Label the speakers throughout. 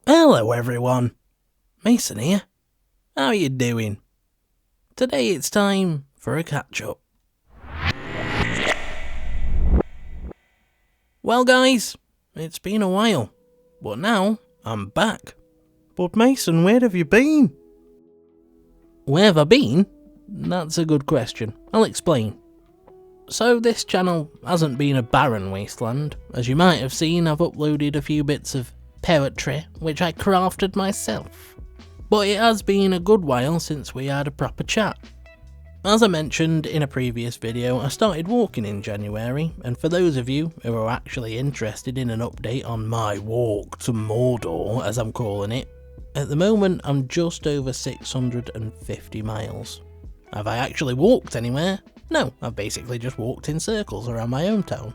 Speaker 1: Hello everyone, Mason here. How are you doing? Today it's time for a catch-up. Well guys, it's been a while, but now I'm back. But Mason, where have you been? Where have I been? That's a good question. I'll explain. So this channel hasn't been a barren wasteland. As you might have seen, I've uploaded a few bits of poetry, which I crafted myself. But it has been a good while since we had a proper chat. As I mentioned in a previous video, I started walking in January, and for those of you who are actually interested in an update on my walk to Mordor, as I'm calling it, at the moment I'm just over 650 miles. Have I actually walked anywhere? No, I've basically just walked in circles around my hometown.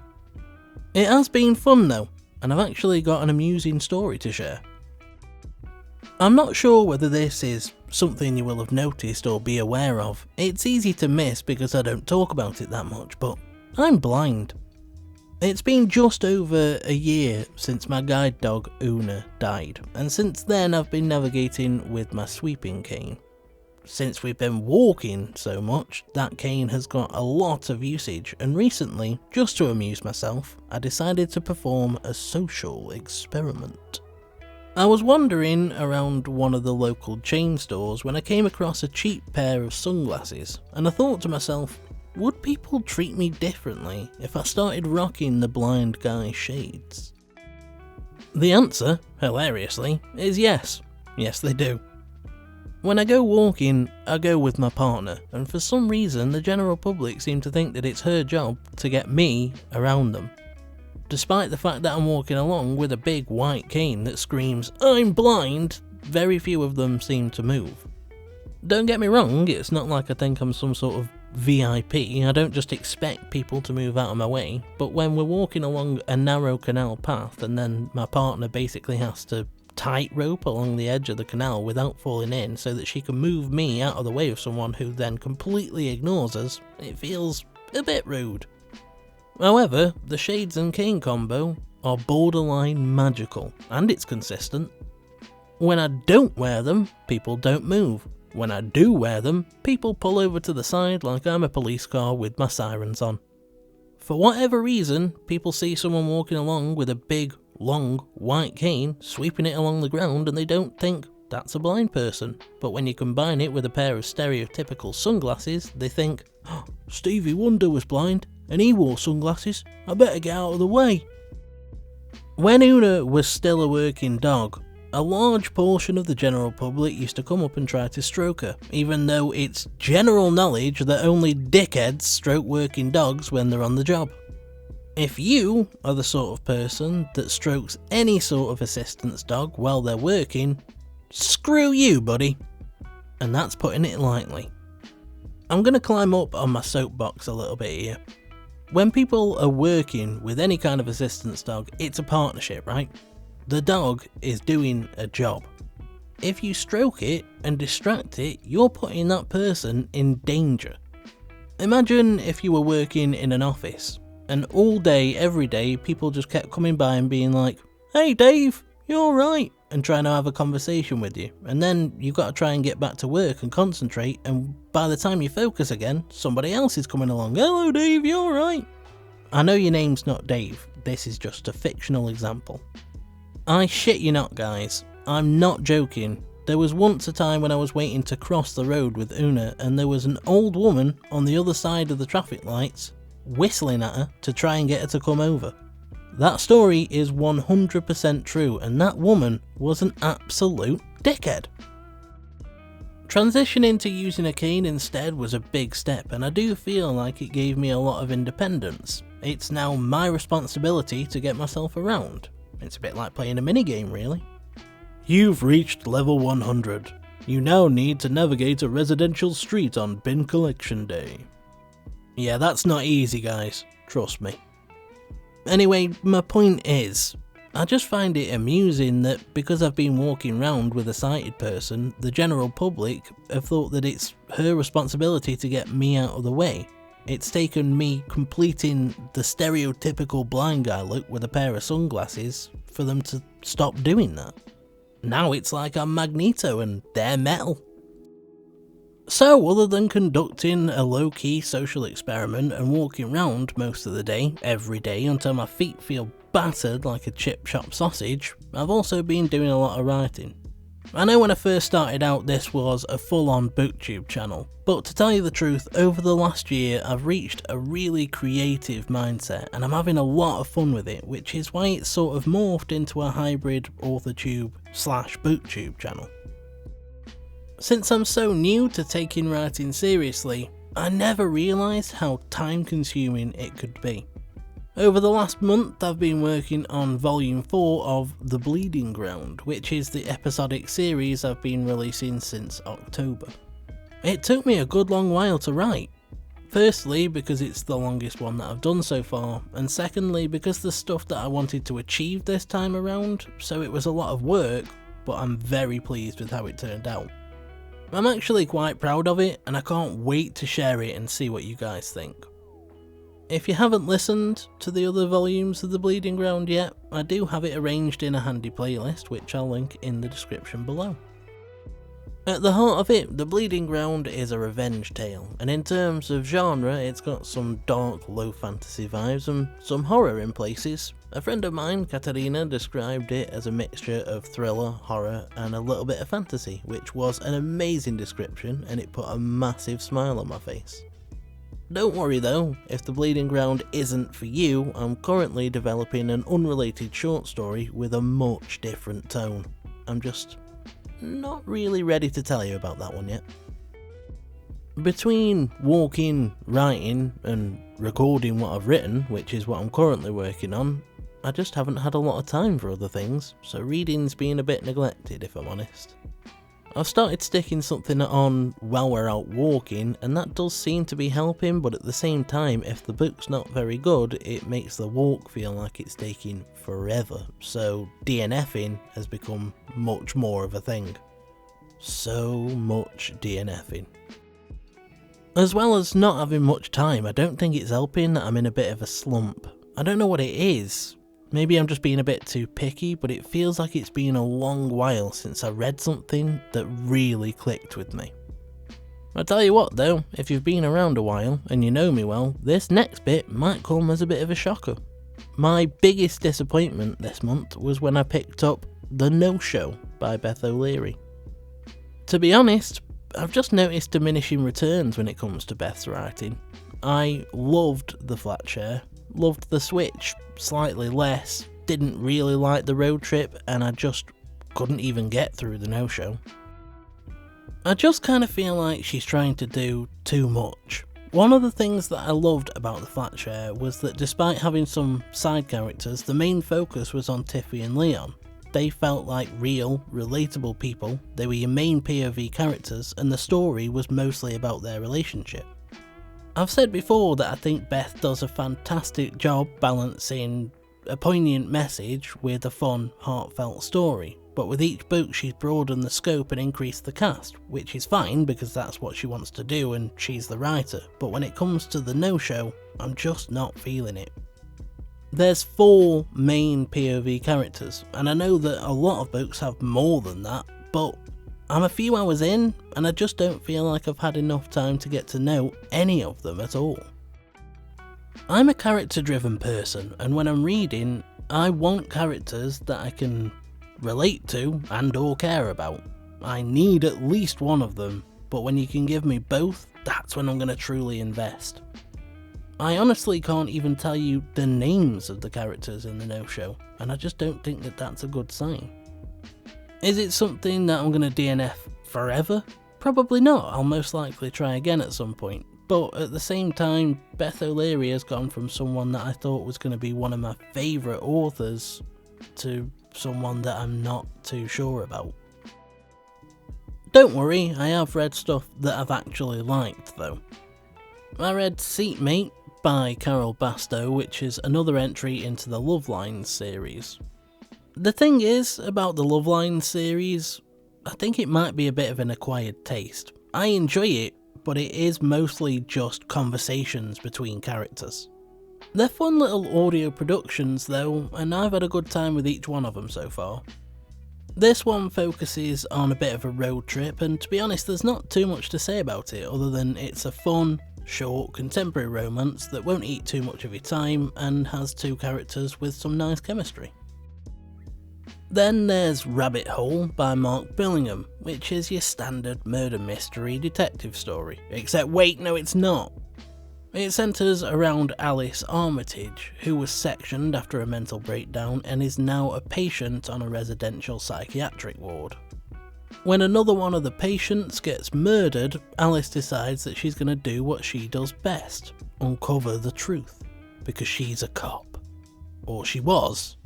Speaker 1: It has been fun though, and I've actually got an amusing story to share. I'm not sure whether this is something you will have noticed or be aware of. It's easy to miss because I don't talk about it that much, but I'm blind. It's been just over a year since my guide dog Una died, and since then I've been navigating with my sweeping cane. Since we've been walking so much, that cane has got a lot of usage, and recently, just to amuse myself, I decided to perform a social experiment. I was wandering around one of the local chain stores when I came across a cheap pair of sunglasses, and I thought to myself, would people treat me differently if I started rocking the blind guy shades? The answer, hilariously, is yes. Yes, they do. When I go walking, I go with my partner, and for some reason the general public seem to think that it's her job to get me around them. Despite the fact that I'm walking along with a big white cane that screams, "I'm blind," very few of them seem to move. Don't get me wrong, it's not like I think I'm some sort of VIP, I don't just expect people to move out of my way, but when we're walking along a narrow canal path and then my partner basically has to tightrope along the edge of the canal without falling in so that she can move me out of the way of someone who then completely ignores us, it feels a bit rude. However, the shades and cane combo are borderline magical, and it's consistent. When I don't wear them, people don't move. When I do wear them, people pull over to the side like I'm a police car with my sirens on. For whatever reason, people see someone walking along with a big, long, white cane, sweeping it along the ground, and they don't think that's a blind person. But when you combine it with a pair of stereotypical sunglasses, they think, oh, Stevie Wonder was blind, and he wore sunglasses, I better get out of the way. When Una was still a working dog, a large portion of the general public used to come up and try to stroke her, even though it's general knowledge that only dickheads stroke working dogs when they're on the job. If you are the sort of person that strokes any sort of assistance dog while they're working, screw you, buddy. And that's putting it lightly. I'm going to climb up on my soapbox a little bit here. When people are working with any kind of assistance dog, it's a partnership, right? The dog is doing a job. If you stroke it and distract it, you're putting that person in danger. Imagine if you were working in an office, and all day, every day, people just kept coming by and being like, "Hey Dave, you alright?" and trying to have a conversation with you. And then you've got to try and get back to work and concentrate, and by the time you focus again, somebody else is coming along. "Hello Dave, you alright?" I know your name's not Dave, this is just a fictional example. I shit you not guys, I'm not joking. There was once a time when I was waiting to cross the road with Una, and there was an old woman on the other side of the traffic lights whistling at her to try and get her to come over. That story is 100% true, and that woman was an absolute dickhead. Transitioning to using a cane instead was a big step, and I do feel like it gave me a lot of independence. It's now my responsibility to get myself around. It's a bit like playing a minigame, really. You've reached level 100. You now need to navigate a residential street on bin collection day. Yeah, that's not easy, guys. Trust me. Anyway, my point is, I just find it amusing that because I've been walking round with a sighted person, the general public have thought that it's her responsibility to get me out of the way. It's taken me completing the stereotypical blind guy look with a pair of sunglasses for them to stop doing that. now it's like I'm Magneto and they're metal. So, other than conducting a low-key social experiment and walking around most of the day, every day, until my feet feel battered like a chip shop sausage, I've also been doing a lot of writing. I know when I first started out this was a full-on Booktube channel, but to tell you the truth, over the last year I've reached a really creative mindset and I'm having a lot of fun with it, which is why it's sort of morphed into a hybrid Authortube / Booktube channel. Since I'm so new to taking writing seriously, I never realised how time consuming it could be. Over the last month I've been working on volume 4 of The Bleeding Ground, which is the episodic series I've been releasing since October. It took me a good long while to write. Firstly because it's the longest one that I've done so far, and secondly because the stuff that I wanted to achieve this time around, so it was a lot of work, but I'm very pleased with how it turned out. I'm actually quite proud of it and I can't wait to share it and see what you guys think. If you haven't listened to the other volumes of The Bleeding Ground yet, I do have it arranged in a handy playlist which I'll link in the description below. At the heart of it, The Bleeding Ground is a revenge tale, and in terms of genre it's got some dark low fantasy vibes and some horror in places. A friend of mine, Katarina, described it as a mixture of thriller, horror and a little bit of fantasy, which was an amazing description and it put a massive smile on my face. Don't worry though, if The Bleeding Ground isn't for you, I'm currently developing an unrelated short story with a much different tone. I'm just not really ready to tell you about that one yet. Between walking, writing and recording what I've written, which is what I'm currently working on, I just haven't had a lot of time for other things, so reading's been a bit neglected if I'm honest. I've started sticking something on while we're out walking, and that does seem to be helping, but at the same time, if the book's not very good, it makes the walk feel like it's taking forever, so DNFing has become much more of a thing. So much DNFing. As well as not having much time, I don't think it's helping that I'm in a bit of a slump. I don't know what it is. Maybe I'm just being a bit too picky, but it feels like it's been a long while since I read something that really clicked with me. I tell you what though, if you've been around a while and you know me well, this next bit might come as a bit of a shocker. My biggest disappointment this month was when I picked up The No-Show by Beth O'Leary. To be honest, I've just noticed diminishing returns when it comes to Beth's writing. I loved The Flat Share, loved The Switch slightly less, didn't really like The Road Trip, and I just couldn't even get through The No-Show. I just kind of feel like she's trying to do too much. One of the things that I loved about The Flat Share was that despite having some side characters, the main focus was on Tiffy and Leon. They felt like real, relatable people, they were your main POV characters, and the story was mostly about their relationship. I've said before that I think Beth does a fantastic job balancing a poignant message with a fun, heartfelt story, but with each book she's broadened the scope and increased the cast, which is fine because that's what she wants to do and she's the writer, but when it comes to The No-Show, I'm just not feeling it. There's 4 main POV characters, and I know that a lot of books have more than that, but I'm a few hours in, and I just don't feel like I've had enough time to get to know any of them at all. I'm a character-driven person, and when I'm reading, I want characters that I can relate to and or care about. I need at least one of them, but when you can give me both, that's when I'm going to truly invest. I honestly can't even tell you the names of the characters in The No-Show, and I just don't think that that's a good sign. Is it something that I'm going to DNF forever? Probably not, I'll most likely try again at some point. But at the same time, Beth O'Leary has gone from someone that I thought was going to be one of my favourite authors to someone that I'm not too sure about. Don't worry, I have read stuff that I've actually liked though. I read Seatmate by Carol Bastow, which is another entry into the Love Lines series. The thing is, about the Love Lines series, I think it might be a bit of an acquired taste. I enjoy it, but it is mostly just conversations between characters. They're fun little audio productions though, and I've had a good time with each one of them so far. This one focuses on a bit of a road trip, and to be honest, there's not too much to say about it other than it's a fun, short, contemporary romance that won't eat too much of your time and has two characters with some nice chemistry. Then there's Rabbit Hole by Mark Billingham, which is your standard murder mystery detective story, except wait, no it's not. It centres around Alice Armitage, who was sectioned after a mental breakdown and is now a patient on a residential psychiatric ward. When another one of the patients gets murdered, Alice decides that she's going to do what she does best, uncover the truth, because she's a cop. Or she was.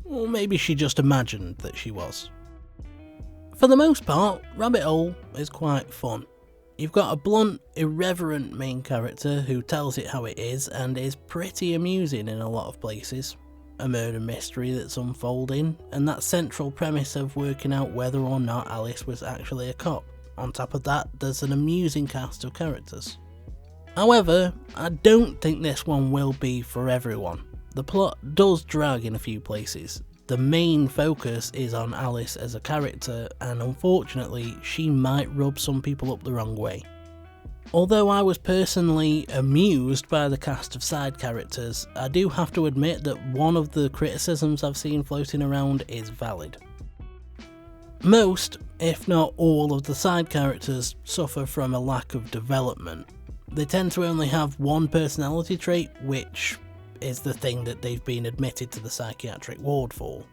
Speaker 1: Or maybe she just imagined that she was. For the most part, Rabbit Hole is quite fun. You've got a blunt, irreverent main character who tells it how it is and is pretty amusing in a lot of places. A murder mystery that's unfolding, and that central premise of working out whether or not Alice was actually a cop. On top of that, there's an amusing cast of characters. However, I don't think this one will be for everyone. The plot does drag in a few places. The main focus is on Alice as a character, and unfortunately she might rub some people up the wrong way. Although I was personally amused by the cast of side characters, I do have to admit that one of the criticisms I've seen floating around is valid. Most, if not all, of the side characters suffer from a lack of development. They tend to only have one personality trait, which is the thing that they've been admitted to the psychiatric ward for.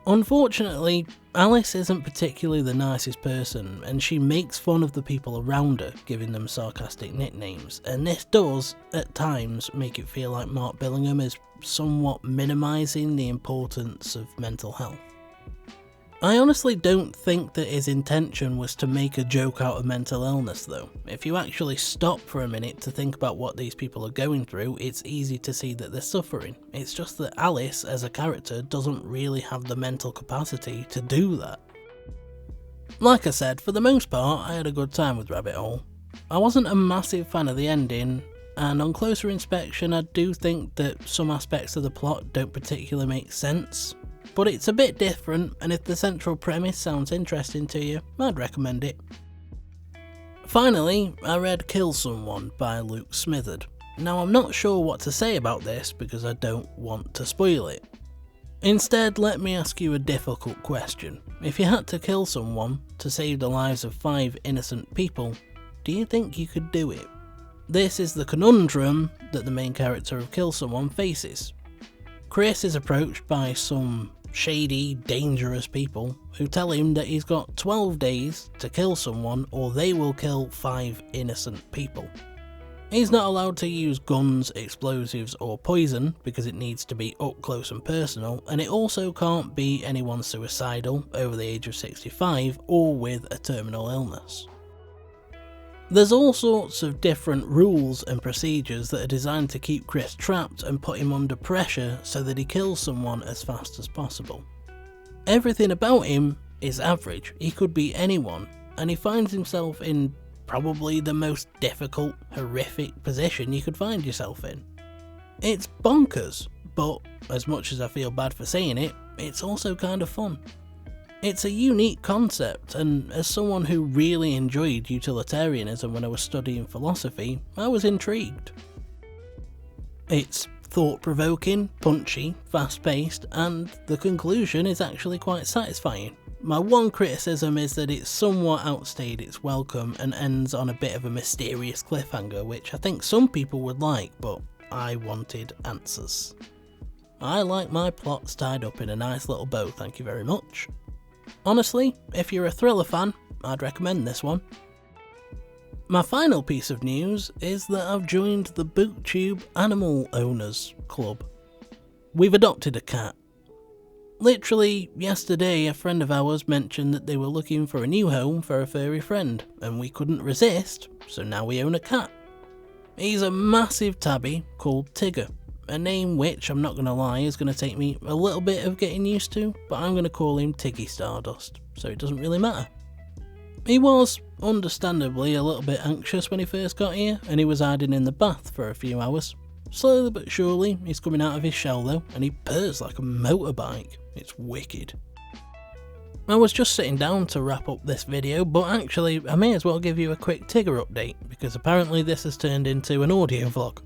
Speaker 1: Unfortunately, Alice isn't particularly the nicest person, and she makes fun of the people around her, giving them sarcastic nicknames, and this does, at times, make it feel like Mark Billingham is somewhat minimising the importance of mental health. I honestly don't think that his intention was to make a joke out of mental illness though. If you actually stop for a minute to think about what these people are going through, it's easy to see that they're suffering. It's just that Alice as a character doesn't really have the mental capacity to do that. Like I said, for the most part I had a good time with Rabbit Hole. I wasn't a massive fan of the ending, and on closer inspection I do think that some aspects of the plot don't particularly make sense. But it's a bit different, and if the central premise sounds interesting to you, I'd recommend it. Finally, I read Kill Someone by Luke Smitherd. Now I'm not sure what to say about this because I don't want to spoil it. Instead, let me ask you a difficult question. If you had to kill someone to save the lives of 5 innocent people, do you think you could do it? This is the conundrum that the main character of Kill Someone faces. Chris is approached by some shady, dangerous people who tell him that he's got 12 days to kill someone or they will kill 5 innocent people. He's not allowed to use guns, explosives or poison because it needs to be up close and personal, and it also can't be anyone suicidal, over the age of 65 or with a terminal illness. There's all sorts of different rules and procedures that are designed to keep Chris trapped and put him under pressure so that he kills someone as fast as possible. Everything about him is average, he could be anyone, and he finds himself in probably the most difficult, horrific position you could find yourself in. It's bonkers, but as much as I feel bad for saying it, it's also kind of fun. It's a unique concept, and as someone who really enjoyed utilitarianism when I was studying philosophy, I was intrigued. It's thought-provoking, punchy, fast-paced, and the conclusion is actually quite satisfying. My one criticism is that it's somewhat outstayed its welcome and ends on a bit of a mysterious cliffhanger, which I think some people would like, but I wanted answers. I like my plots tied up in a nice little bow, thank you very much. Honestly, if you're a thriller fan, I'd recommend this one. My final piece of news is that I've joined the Booktube Animal Owners Club. We've adopted a cat. Literally, yesterday a friend of ours mentioned that they were looking for a new home for a furry friend, and we couldn't resist, so now we own a cat. He's a massive tabby called Tigger, a name which, I'm not going to lie, is going to take me a little bit of getting used to, but I'm going to call him Tiggy Stardust, so it doesn't really matter. He was, understandably, a little bit anxious when he first got here, and he was hiding in the bath for a few hours. Slowly but surely, he's coming out of his shell though, and he purrs like a motorbike. It's wicked. I was just sitting down to wrap up this video, but actually I may as well give you a quick Tigger update, because apparently this has turned into an audio vlog.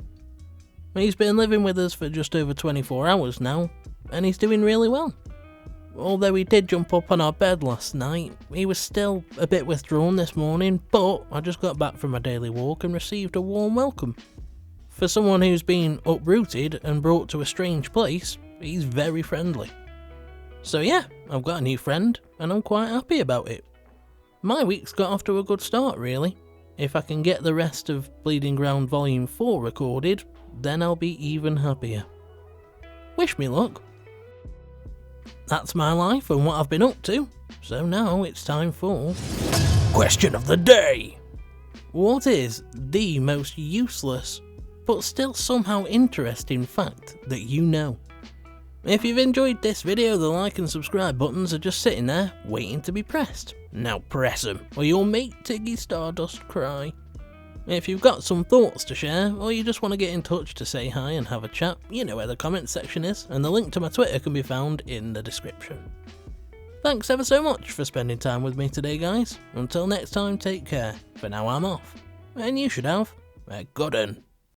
Speaker 1: He's been living with us for just over 24 hours now, and he's doing really well. Although he did jump up on our bed last night, he was still a bit withdrawn this morning, but I just got back from my daily walk and received a warm welcome. For someone who's been uprooted and brought to a strange place, he's very friendly. So yeah, I've got a new friend, and I'm quite happy about it. My week's got off to a good start really. If I can get the rest of Bleeding Ground Volume 4 recorded, then I'll be even happier. Wish me luck. That's my life and what I've been up to, so now it's time for Question of the Day. What is the most useless, but still somehow interesting fact that you know? If you've enjoyed this video, the like and subscribe buttons are just sitting there, waiting to be pressed. Now press them, or you'll make Tiggy Stardust cry. If you've got some thoughts to share, or you just want to get in touch to say hi and have a chat, you know where the comments section is, and the link to my Twitter can be found in the description. Thanks ever so much for spending time with me today, guys. Until next time, take care. For now, I'm off. And you should have a good one.